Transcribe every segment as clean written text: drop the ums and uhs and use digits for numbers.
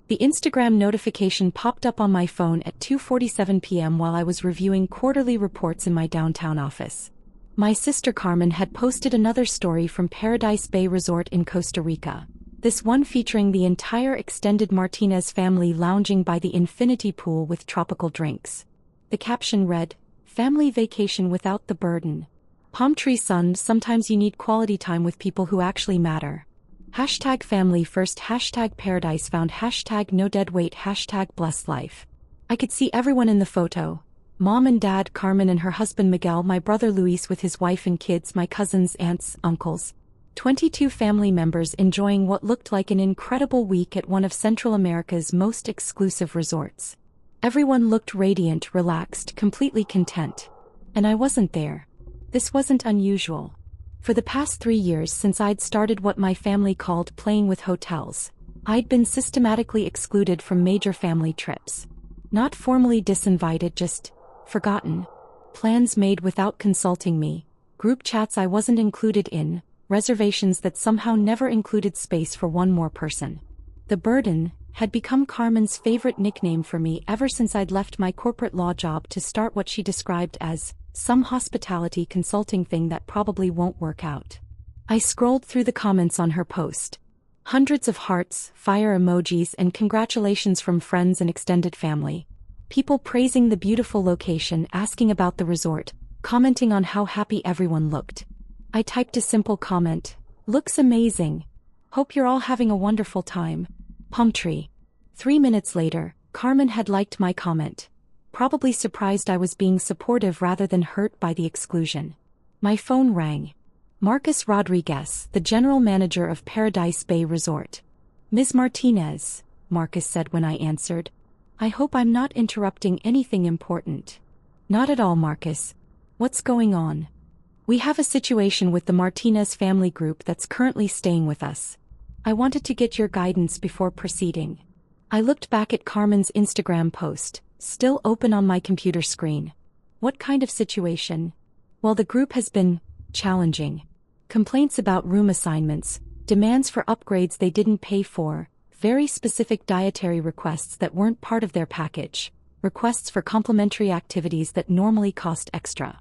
The Instagram notification popped up on my phone at 2:47 p.m. while I was reviewing quarterly reports in my downtown office. My sister Carmen had posted another story from Paradise Bay Resort in Costa Rica. This one featuring the entire extended Martinez family lounging by the infinity pool with tropical drinks. The caption read, "Family vacation without the burden. Palm tree sun, sometimes you need quality time with people who actually matter. Hashtag family first, hashtag paradise found, hashtag no dead weight, hashtag blessed life." I could see everyone in the photo. Mom and dad, Carmen and her husband Miguel, my brother Luis with his wife and kids, my cousins, aunts, uncles. 22 family members enjoying what looked like an incredible week at one of Central America's most exclusive resorts. Everyone looked radiant, relaxed, completely content. And I wasn't there. This wasn't unusual. For the past 3 years since I'd started what my family called playing with hotels, I'd been systematically excluded from major family trips. Not formally disinvited, just forgotten. Plans made without consulting me, group chats I wasn't included in, reservations that somehow never included space for one more person. The burden had become Carmen's favorite nickname for me ever since I'd left my corporate law job to start what she described as some hospitality consulting thing that probably won't work out. I scrolled through the comments on her post. Hundreds of hearts, fire emojis, and congratulations from friends and extended family. People praising the beautiful location, asking about the resort, commenting on how happy everyone looked. I typed a simple comment, "Looks amazing. Hope you're all having a wonderful time. Palm tree." 3 minutes later, Carmen had liked my comment. Probably surprised I was being supportive rather than hurt by the exclusion. My phone rang. Marcus Rodriguez, the general manager of Paradise Bay Resort. "Ms. Martinez," Marcus said when I answered. "I hope I'm not interrupting anything important." "Not at all, Marcus. What's going on?" "We have a situation with the Martinez family group that's currently staying with us. I wanted to get your guidance before proceeding." I looked back at Carmen's Instagram post, still open on my computer screen. What kind of situation? Well, the group has been challenging. Complaints about room assignments, demands for upgrades they didn't pay for, very specific dietary requests that weren't part of their package, requests for complimentary activities that normally cost extra.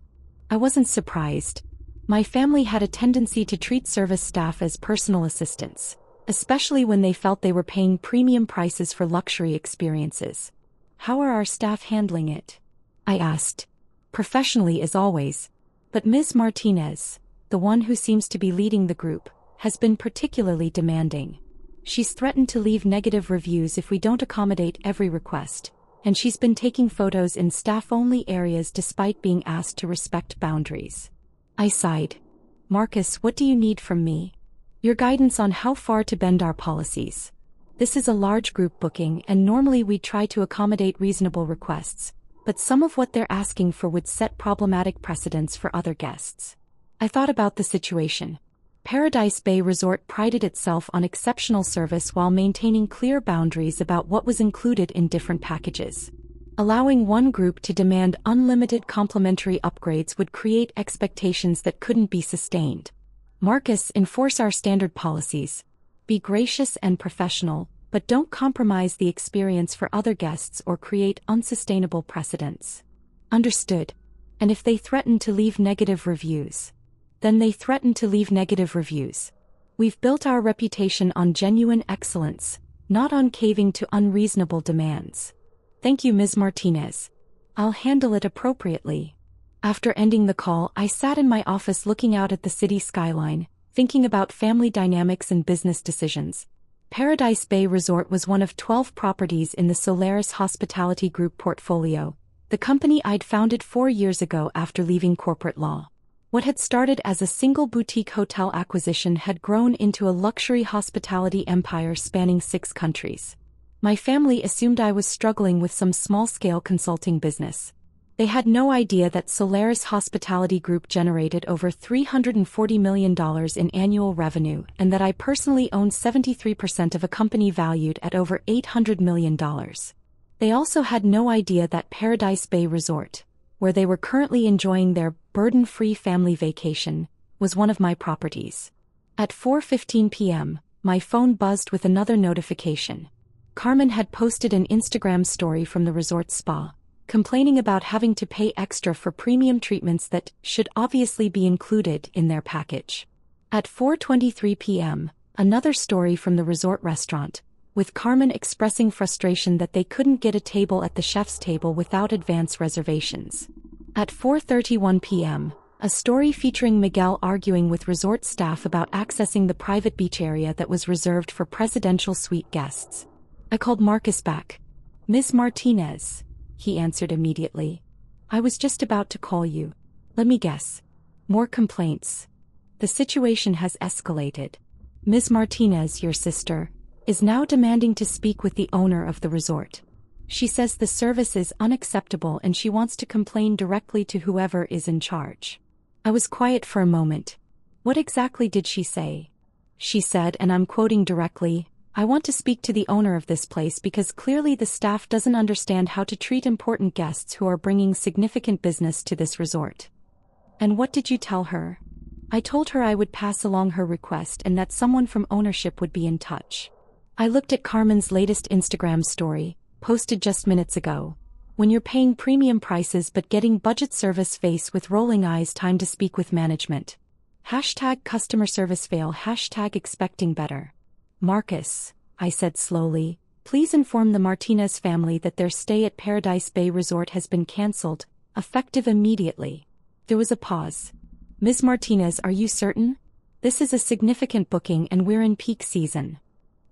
I wasn't surprised. My family had a tendency to treat service staff as personal assistants, especially when they felt they were paying premium prices for luxury experiences. "How are our staff handling it?" I asked. "Professionally as always. But Ms. Martinez, the one who seems to be leading the group, has been particularly demanding. She's threatened to leave negative reviews if we don't accommodate every request, and she's been taking photos in staff-only areas despite being asked to respect boundaries." I sighed. "Marcus, what do you need from me?" "Your guidance on how far to bend our policies. This is a large group booking and normally we try to accommodate reasonable requests, but some of what they're asking for would set problematic precedents for other guests." I thought about the situation. Paradise Bay Resort prided itself on exceptional service while maintaining clear boundaries about what was included in different packages. Allowing one group to demand unlimited complimentary upgrades would create expectations that couldn't be sustained. "Marcus, enforce our standard policies. Be gracious and professional, but don't compromise the experience for other guests or create unsustainable precedents." "Understood. And if they threaten to leave negative reviews?" "Then they threaten to leave negative reviews. We've built our reputation on genuine excellence, not on caving to unreasonable demands." "Thank you, Ms. Martinez. I'll handle it appropriately." After ending the call, I sat in my office looking out at the city skyline, thinking about family dynamics and business decisions. Paradise Bay Resort was one of 12 properties in the Solaris Hospitality Group portfolio, the company I'd founded 4 years ago after leaving corporate law. What had started as a single boutique hotel acquisition had grown into a luxury hospitality empire spanning 6 countries. My family assumed I was struggling with some small-scale consulting business. They had no idea that Solaris Hospitality Group generated over $340 million in annual revenue and that I personally owned 73% of a company valued at over $800 million. They also had no idea that Paradise Bay Resort, where they were currently enjoying their burden-free family vacation, was one of my properties. At 4:15 p.m., my phone buzzed with another notification. Carmen had posted an Instagram story from the resort spa, complaining about having to pay extra for premium treatments that should obviously be included in their package. At 4:23 p.m., another story from the resort restaurant, with Carmen expressing frustration that they couldn't get a table at the chef's table without advance reservations. At 4:31 p.m., a story featuring Miguel arguing with resort staff about accessing the private beach area that was reserved for presidential suite guests. I called Marcus back. "Ms. Martinez," he answered immediately. "I was just about to call you. Let me guess. More complaints. The situation has escalated. Ms. Martinez, your sister, is now demanding to speak with the owner of the resort. She says the service is unacceptable and she wants to complain directly to whoever is in charge." I was quiet for a moment. What exactly did she say? She said, and I'm quoting directly, "I want to speak to the owner of this place because clearly the staff doesn't understand how to treat important guests who are bringing significant business to this resort." "And what did you tell her?" "I told her I would pass along her request and that someone from ownership would be in touch." I looked at Carmen's latest Instagram story, posted just minutes ago. "When you're paying premium prices but getting budget service, face with rolling eyes, time to speak with management. Hashtag customer service fail, hashtag expecting better." "Marcus," I said slowly, "please inform the Martinez family that their stay at Paradise Bay Resort has been cancelled, effective immediately." There was a pause. "Ms. Martinez, are you certain? This is a significant booking and we're in peak season."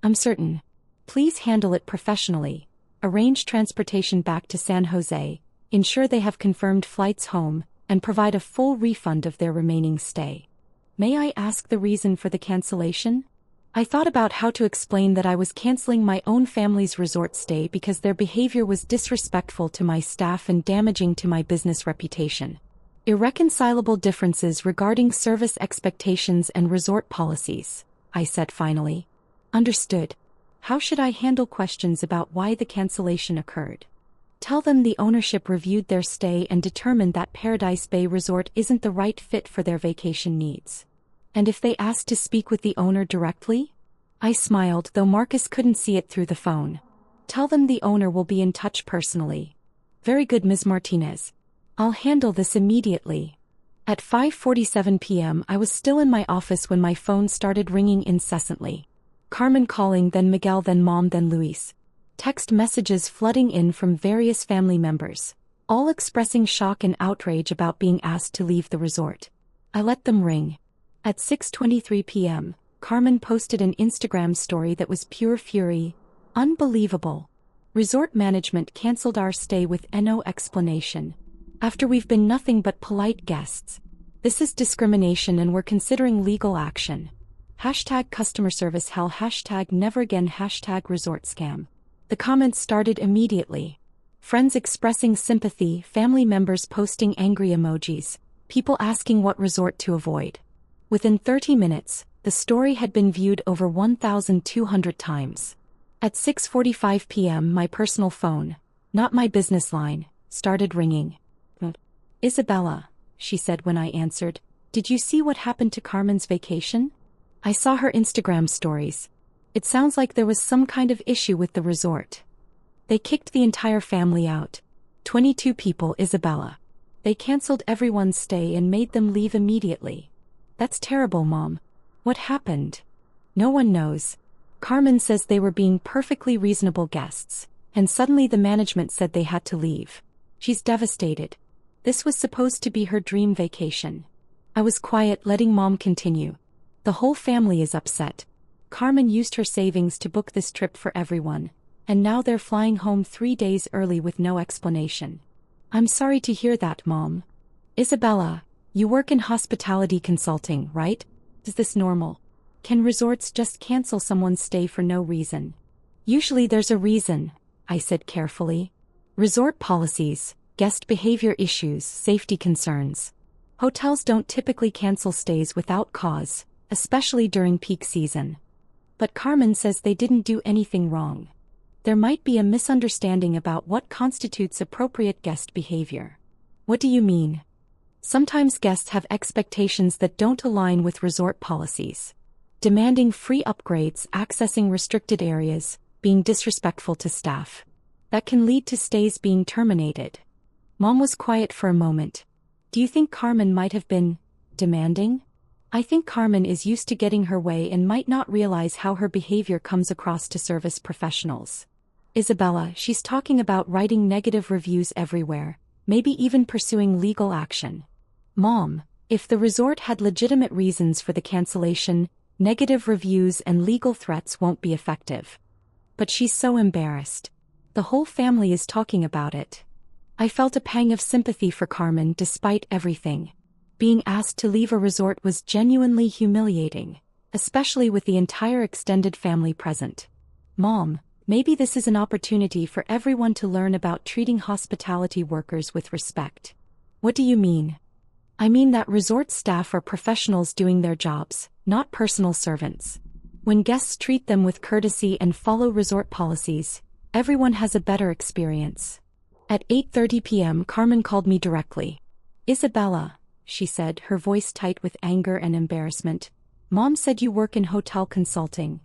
"I'm certain. Please handle it professionally. Arrange transportation back to San Jose, ensure they have confirmed flights home, and provide a full refund of their remaining stay." "May I ask the reason for the cancellation?" I thought about how to explain that I was canceling my own family's resort stay because their behavior was disrespectful to my staff and damaging to my business reputation. "Irreconcilable differences regarding service expectations and resort policies," I said finally. "Understood. How should I handle questions about why the cancellation occurred?" "Tell them the ownership reviewed their stay and determined that Paradise Bay Resort isn't the right fit for their vacation needs." "And if they ask to speak with the owner directly?" I smiled, though Marcus couldn't see it through the phone. "Tell them the owner will be in touch personally." "Very good, Ms. Martinez. I'll handle this immediately." At 5:47 p.m. I was still in my office when my phone started ringing incessantly. Carmen calling, then Miguel, then Mom, then Luis. Text messages flooding in from various family members, all expressing shock and outrage about being asked to leave the resort. I let them ring. At 6:23 p.m., Carmen posted an Instagram story that was pure fury. "Unbelievable. Resort management cancelled our stay with no explanation. After we've been nothing but polite guests. This is discrimination and we're considering legal action. Hashtag customer service hell, hashtag never again, hashtag resort scam." The comments started immediately. Friends expressing sympathy, family members posting angry emojis, people asking what resort to avoid. Within 30 minutes, the story had been viewed over 1,200 times. At 6:45 p.m. my personal phone, not my business line, started ringing. "Isabella," she said when I answered, "did you see what happened to Carmen's vacation?" I saw her Instagram stories. It sounds like there was some kind of issue with the resort. They kicked the entire family out. 22 people, Isabella. They canceled everyone's stay and made them leave immediately. That's terrible, Mom. What happened? No one knows. Carmen says they were being perfectly reasonable guests, and suddenly the management said they had to leave. She's devastated. This was supposed to be her dream vacation. I was quiet, letting Mom continue. The whole family is upset. Carmen used her savings to book this trip for everyone, and now they're flying home 3 days early with no explanation. I'm sorry to hear that, Mom. Isabella, you work in hospitality consulting, right? Is this normal? Can resorts just cancel someone's stay for no reason? Usually there's a reason, I said carefully. Resort policies, guest behavior issues, safety concerns. Hotels don't typically cancel stays without cause, especially during peak season. But Carmen says they didn't do anything wrong. There might be a misunderstanding about what constitutes appropriate guest behavior. What do you mean? Sometimes guests have expectations that don't align with resort policies. Demanding free upgrades, accessing restricted areas, being disrespectful to staff. That can lead to stays being terminated. Mom was quiet for a moment. Do you think Carmen might have been demanding? I think Carmen is used to getting her way and might not realize how her behavior comes across to service professionals. Isabella, she's talking about writing negative reviews everywhere, maybe even pursuing legal action. Mom, if the resort had legitimate reasons for the cancellation, negative reviews and legal threats won't be effective. But she's so embarrassed. The whole family is talking about it. I felt a pang of sympathy for Carmen despite everything. Being asked to leave a resort was genuinely humiliating, especially with the entire extended family present. Mom, maybe this is an opportunity for everyone to learn about treating hospitality workers with respect. What do you mean? I mean that resort staff are professionals doing their jobs, not personal servants. When guests treat them with courtesy and follow resort policies, everyone has a better experience. At 8:30 p.m. Carmen called me directly. Isabella, she said, her voice tight with anger and embarrassment. Mom said you work in hotel consulting.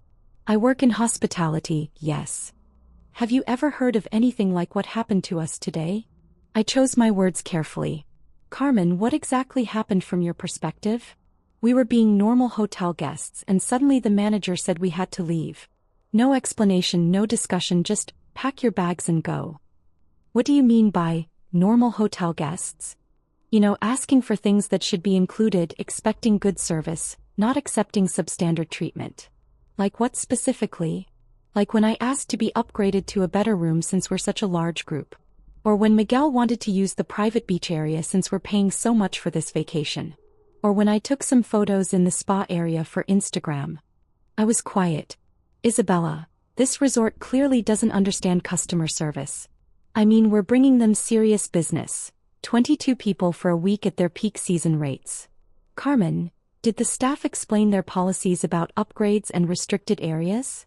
I work in hospitality, yes. Have you ever heard of anything like what happened to us today? I chose my words carefully. Carmen, what exactly happened from your perspective? We were being normal hotel guests and suddenly the manager said we had to leave. No explanation, no discussion, just pack your bags and go. What do you mean by normal hotel guests? You know, asking for things that should be included, expecting good service, not accepting substandard treatment. Like what specifically? Like when I asked to be upgraded to a better room since we're such a large group. Or when Miguel wanted to use the private beach area since we're paying so much for this vacation. Or when I took some photos in the spa area for Instagram. I was quiet. Isabella, this resort clearly doesn't understand customer service. I mean, we're bringing them serious business. 22 people for a week at their peak season rates. Carmen, did the staff explain their policies about upgrades and restricted areas?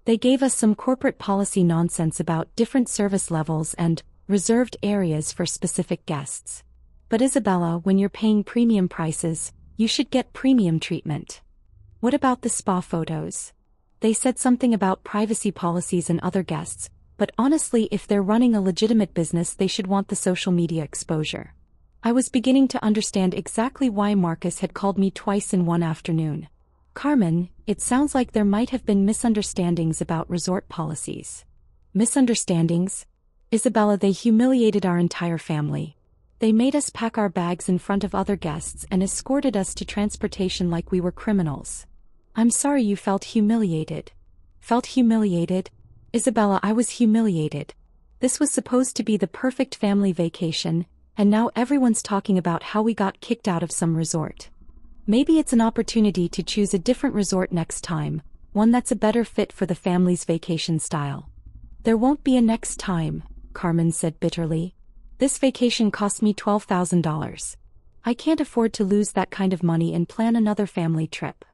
They gave us some corporate policy nonsense about different service levels and reserved areas for specific guests. But Isabella, when you're paying premium prices, you should get premium treatment. What about the spa photos? They said something about privacy policies and other guests, but honestly, if they're running a legitimate business, they should want the social media exposure. I was beginning to understand exactly why Marcus had called me twice in one afternoon. Carmen, it sounds like there might have been misunderstandings about resort policies. Misunderstandings? Isabella, they humiliated our entire family. They made us pack our bags in front of other guests and escorted us to transportation like we were criminals. I'm sorry you felt humiliated. Felt humiliated? Isabella, I was humiliated. This was supposed to be the perfect family vacation, and now everyone's talking about how we got kicked out of some resort. Maybe it's an opportunity to choose a different resort next time, one that's a better fit for the family's vacation style. There won't be a next time, Carmen said bitterly. This vacation cost me $12,000. I can't afford to lose that kind of money and plan another family trip.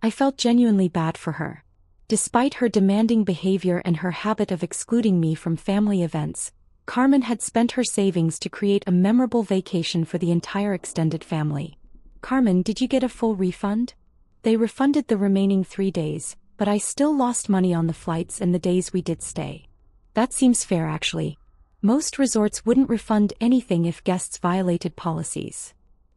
I felt genuinely bad for her. Despite her demanding behavior and her habit of excluding me from family events, Carmen had spent her savings to create a memorable vacation for the entire extended family. Carmen, did you get a full refund? They refunded the remaining 3 days, but I still lost money on the flights and the days we did stay. That seems fair actually. Most resorts wouldn't refund anything if guests violated policies.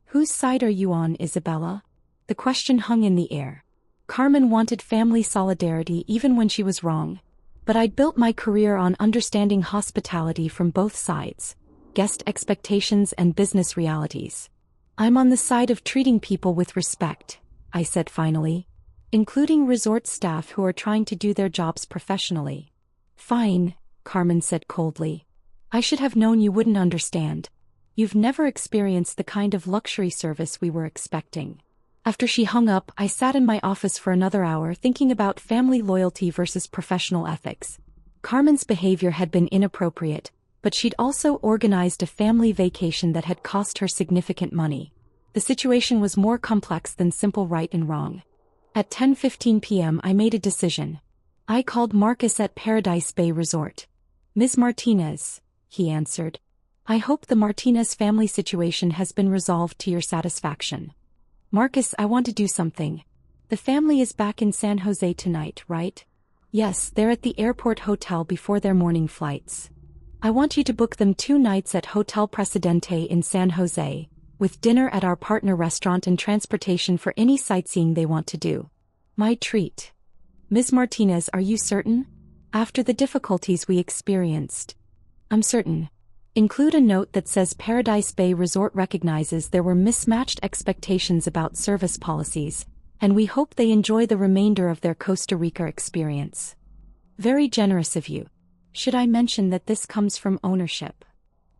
Whose side are you on, Isabella? The question hung in the air. Carmen wanted family solidarity even when she was wrong. But I'd built my career on understanding hospitality from both sides, guest expectations and business realities. I'm on the side of treating people with respect, I said finally, including resort staff who are trying to do their jobs professionally. Fine, Carmen said coldly. I should have known you wouldn't understand. You've never experienced the kind of luxury service we were expecting. After she hung up, I sat in my office for another hour thinking about family loyalty versus professional ethics. Carmen's behavior had been inappropriate, but she'd also organized a family vacation that had cost her significant money. The situation was more complex than simple right and wrong. At 10:15 p.m. I made a decision. I called Marcus at Paradise Bay Resort. Ms. Martinez, he answered. I hope the Martinez family situation has been resolved to your satisfaction. Marcus, I want to do something. The family is back in San Jose tonight, right? Yes, they're at the airport hotel before their morning flights. I want you to book them 2 nights at Hotel Presidente in San Jose, with dinner at our partner restaurant and transportation for any sightseeing they want to do. My treat. Ms. Martinez, are you certain? After the difficulties we experienced. I'm certain. Include a note that says Paradise Bay Resort recognizes there were mismatched expectations about service policies, and we hope they enjoy the remainder of their Costa Rica experience. Very generous of you. Should I mention that this comes from ownership?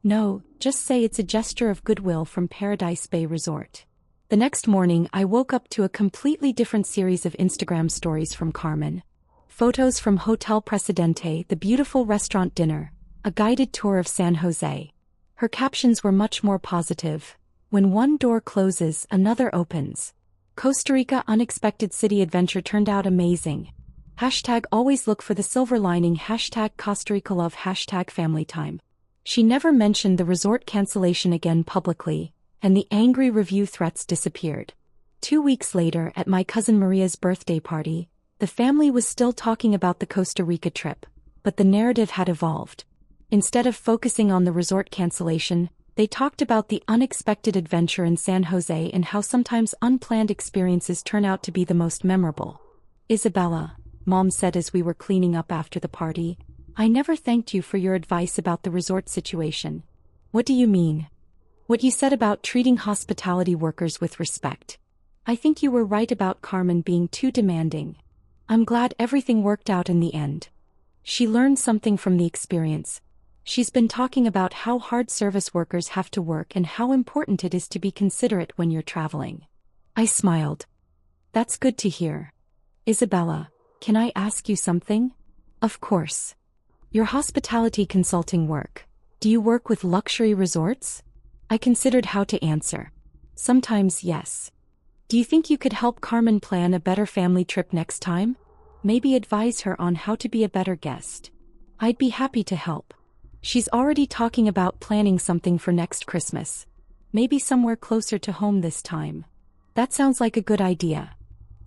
No, just say it's a gesture of goodwill from Paradise Bay Resort. The next morning I woke up to a completely different series of Instagram stories from Carmen. Photos from Hotel Presidente, the beautiful restaurant dinner, a guided tour of San Jose. Her captions were much more positive. When one door closes, another opens. Costa Rica unexpected city adventure turned out amazing. Hashtag always look for the silver lining. Hashtag Costa Rica love. Hashtag family time. She never mentioned the resort cancellation again publicly, and the angry review threats disappeared. 2 weeks later, at my cousin Maria's birthday party, the family was still talking about the Costa Rica trip, but the narrative had evolved. Instead of focusing on the resort cancellation, they talked about the unexpected adventure in San Jose and how sometimes unplanned experiences turn out to be the most memorable. Isabella, Mom said as we were cleaning up after the party, I never thanked you for your advice about the resort situation. What do you mean? What you said about treating hospitality workers with respect. I think you were right about Carmen being too demanding. I'm glad everything worked out in the end. She learned something from the experience. She's been talking about how hard service workers have to work and how important it is to be considerate when you're traveling. I smiled. That's good to hear. Isabella, can I ask you something? Of course. Your hospitality consulting work. Do you work with luxury resorts? I considered how to answer. Sometimes yes. Do you think you could help Carmen plan a better family trip next time? Maybe advise her on how to be a better guest. I'd be happy to help. She's already talking about planning something for next Christmas. Maybe somewhere closer to home this time. That sounds like a good idea.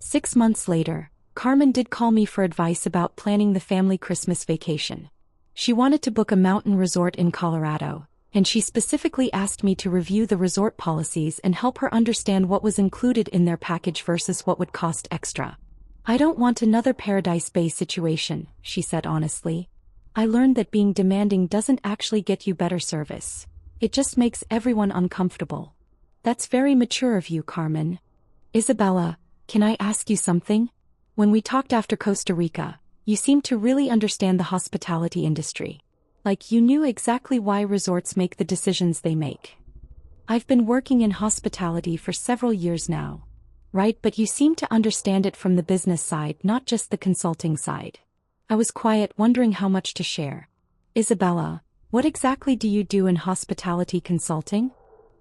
6 months later, Carmen did call me for advice about planning the family Christmas vacation. She wanted to book a mountain resort in Colorado, and she specifically asked me to review the resort policies and help her understand what was included in their package versus what would cost extra. I don't want another Paradise Bay situation, she said honestly. I learned that being demanding doesn't actually get you better service. It just makes everyone uncomfortable. That's very mature of you, Carmen. Isabella, can I ask you something? When we talked after Costa Rica, you seemed to really understand the hospitality industry. Like you knew exactly why resorts make the decisions they make. I've been working in hospitality for several years now. Right, but you seem to understand it from the business side, not just the consulting side. I was quiet, wondering how much to share. Isabella, what exactly do you do in hospitality consulting?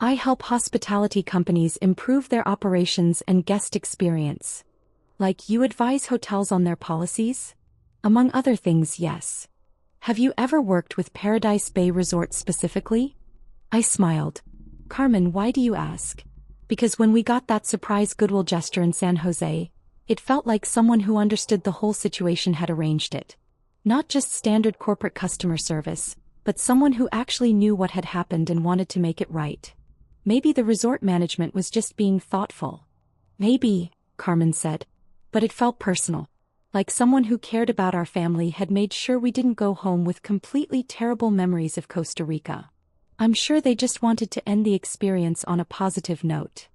I help hospitality companies improve their operations and guest experience. Like you advise hotels on their policies? Among other things, yes. Have you ever worked with Paradise Bay Resort specifically? I smiled. Carmen, why do you ask? Because when we got that surprise goodwill gesture in San Jose, it felt like someone who understood the whole situation had arranged it. Not just standard corporate customer service, but someone who actually knew what had happened and wanted to make it right. Maybe the resort management was just being thoughtful. Maybe, Carmen said. But it felt personal. Like someone who cared about our family had made sure we didn't go home with completely terrible memories of Costa Rica. I'm sure they just wanted to end the experience on a positive note.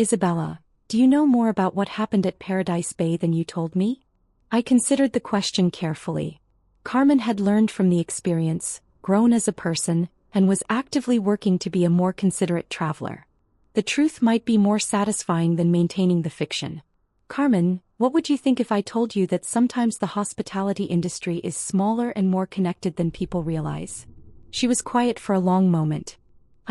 Isabella, do you know more about what happened at Paradise Bay than you told me? I considered the question carefully. Carmen had learned from the experience, grown as a person, and was actively working to be a more considerate traveler. The truth might be more satisfying than maintaining the fiction. Carmen, what would you think if I told you that sometimes the hospitality industry is smaller and more connected than people realize? She was quiet for a long moment.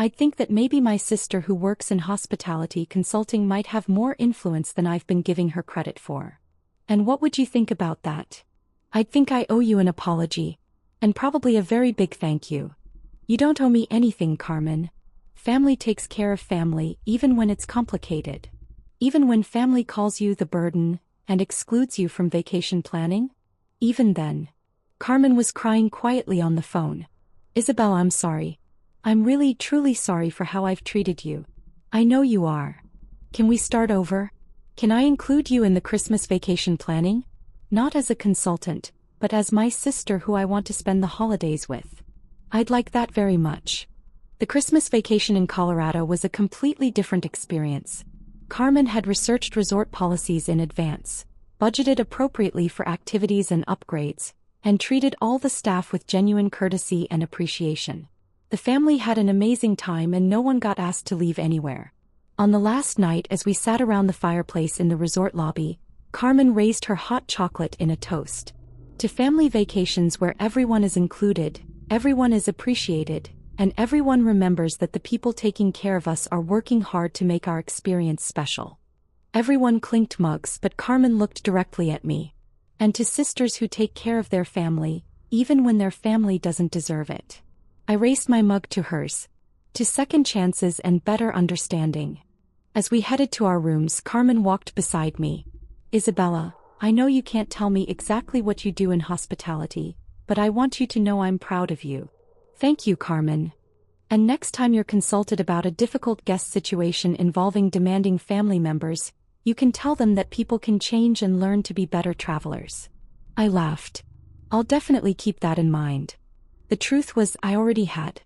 I'd think that maybe my sister who works in hospitality consulting might have more influence than I've been giving her credit for. And what would you think about that? I'd think I owe you an apology. And probably a very big thank you. You don't owe me anything, Carmen. Family takes care of family even when it's complicated. Even when family calls you the burden and excludes you from vacation planning? Even then, Carmen was crying quietly on the phone. Isabel, I'm sorry. I'm really truly sorry for how I've treated you. I know you are. Can we start over? Can I include you in the Christmas vacation planning? Not as a consultant, but as my sister who I want to spend the holidays with. I'd like that very much. The Christmas vacation in Colorado was a completely different experience. Carmen had researched resort policies in advance, budgeted appropriately for activities and upgrades, and treated all the staff with genuine courtesy and appreciation. The family had an amazing time and no one got asked to leave anywhere. On the last night, as we sat around the fireplace in the resort lobby, Carmen raised her hot chocolate in a toast. To family vacations where everyone is included, everyone is appreciated, and everyone remembers that the people taking care of us are working hard to make our experience special. Everyone clinked mugs, but Carmen looked directly at me. And to sisters who take care of their family, even when their family doesn't deserve it. I raised my mug to hers. To second chances and better understanding. As we headed to our rooms, Carmen walked beside me. Isabella, I know you can't tell me exactly what you do in hospitality, but I want you to know I'm proud of you. Thank you, Carmen. And next time you're consulted about a difficult guest situation involving demanding family members, you can tell them that people can change and learn to be better travelers. I laughed. I'll definitely keep that in mind. The truth was, I already had.